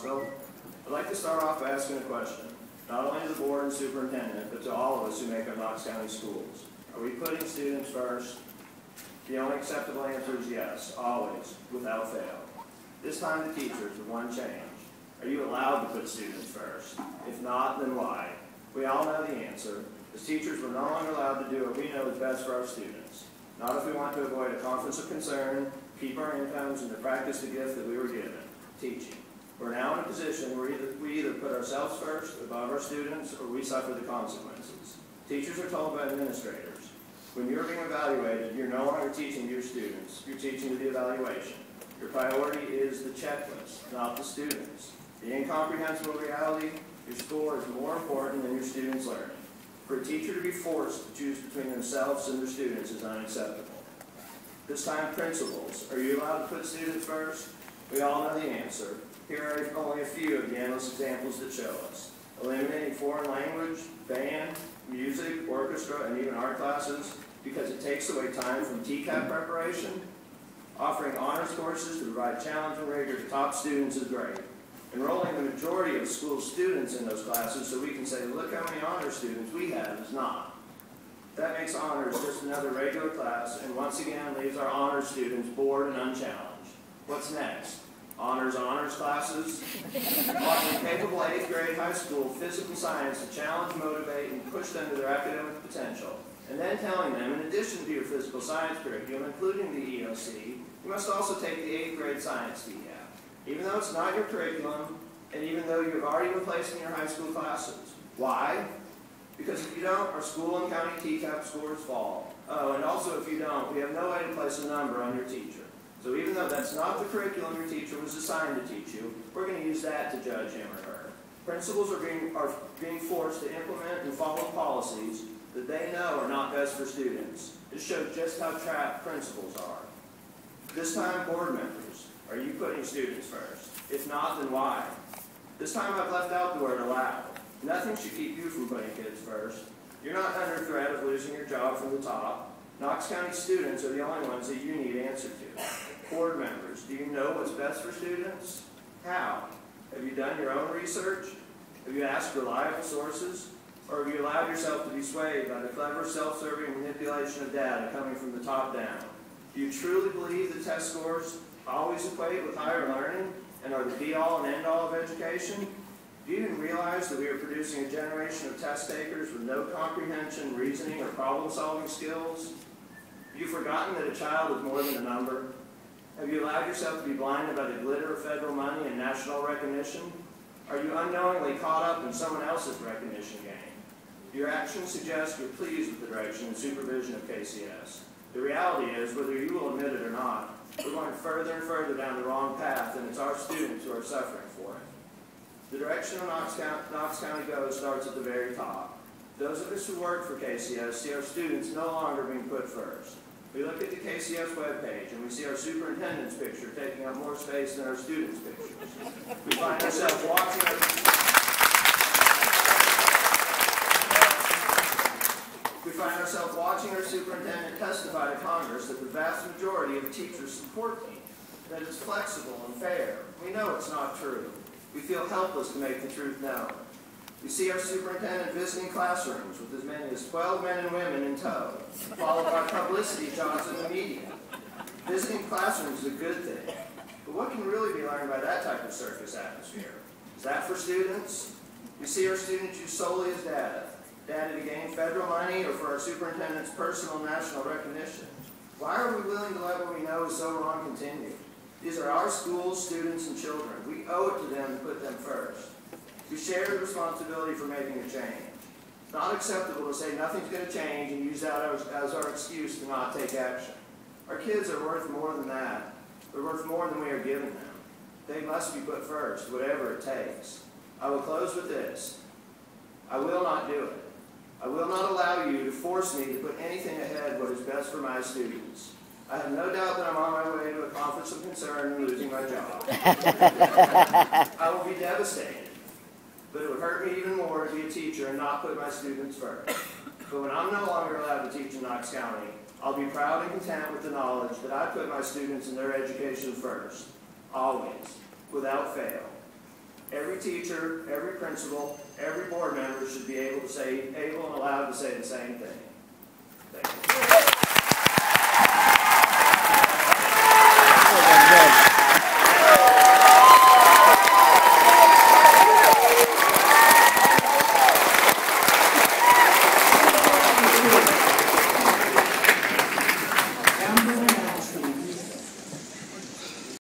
Knoxville. I'd like to start off by asking a question, not only to the board and superintendent, but to all of us who make our Knox County schools. Are we putting students first? The only acceptable answer is yes, always, without fail. This time the teachers, the one change. Are you allowed to put students first? If not, then why? We all know the answer. As teachers, we're no longer allowed to do what we know is best for our students. Not if we want to avoid a conflict of concern, keep our incomes, and to practice the gift that we were given, teaching. We're now in a position where we either put ourselves first above our students or we suffer the consequences. Teachers are told by administrators, when you're being evaluated, you're no longer teaching your students, you're teaching to the evaluation. Your priority is the checklist, not the students. The incomprehensible reality, your score is more important than your students' learning. For a teacher to be forced to choose between themselves and their students is unacceptable. This time, principals, are you allowed to put students first? We all know the answer. Here are only a few of the endless examples that show us. Eliminating foreign language, band, music, orchestra, and even art classes because it takes away time from TCAP preparation. Offering honors courses to provide challenge and rigor to top students is great. Enrolling the majority of school students in those classes so we can say, look how many honor students we have is not. That makes honors just another regular class and once again leaves our honors students bored and unchallenged. What's next? Honors classes? Offering capable 8th grade high school physical science to challenge, motivate, and push them to their academic potential. And then telling them, in addition to your physical science curriculum, including the EOC, you must also take the 8th grade science TCAP. Even though it's not your curriculum, and even though you've already been placed in your high school classes. Why? Because if you don't, our school and county TCAP scores fall. Oh, and also if you don't, we have no way to place a number on your teacher. So even though that's not the curriculum your teacher was assigned to teach you, we're going to use that to judge him or her. Principals are being forced to implement and follow policies that they know are not best for students. It shows just how trapped principals are. This time, board members, are you putting students first? If not, then why? This time I've left out the word allowed. Nothing should keep you from putting kids first. You're not under threat of losing your job from the top. Knox County students are the only ones that you need answer to. Board members, do you know what's best for students? How? Have you done your own research? Have you asked reliable sources? Or have you allowed yourself to be swayed by the clever self-serving manipulation of data coming from the top down? Do you truly believe that test scores always equate with higher learning and are the be-all and end-all of education? Do you even realize that we are producing a generation of test takers with no comprehension, reasoning, or problem-solving skills? Have you forgotten that a child is more than a number? Have you allowed yourself to be blinded by the glitter of federal money and national recognition? Are you unknowingly caught up in someone else's recognition game? Your actions suggest you're pleased with the direction and supervision of KCS. The reality is, whether you will admit it or not, we're going further and further down the wrong path, and it's our students who are suffering for it. The direction of Knox County goes starts at the very top. Those of us who work for KCS see our students no longer being put first. We look at the KCS webpage and we see our superintendent's picture taking up more space than our students' pictures. We find ourselves watching our superintendent testify to Congress that the vast majority of teachers support me, that it's flexible and fair. We know it's not true. We feel helpless to make the truth known. We see our superintendent visiting classrooms with as many as 12 men and women in tow, followed by publicity shots in the media. Visiting classrooms is a good thing, but what can really be learned by that type of circus atmosphere? Is that for students? We see our students used solely as data to gain federal money or for our superintendent's personal national recognition. Why are we willing to let what we know is so wrong continue? These are our schools, students, and children. We owe it to them to put them first. We share the responsibility for making a change. It's not acceptable to say nothing's going to change and use that as our excuse to not take action. Our kids are worth more than that. They're worth more than we are giving them. They must be put first, whatever it takes. I will close with this. I will not do it. I will not allow you to force me to put anything ahead what is best for my students. I have no doubt that I'm on my way to a conflict of concern and losing my job. I will be devastated, but it would hurt me even more to be a teacher and not put my students first. But when I'm no longer allowed to teach in Knox County, I'll be proud and content with the knowledge that I put my students and their education first, always, without fail. every teacher, every principal, every board member should be able and allowed to say the same thing. Thank you.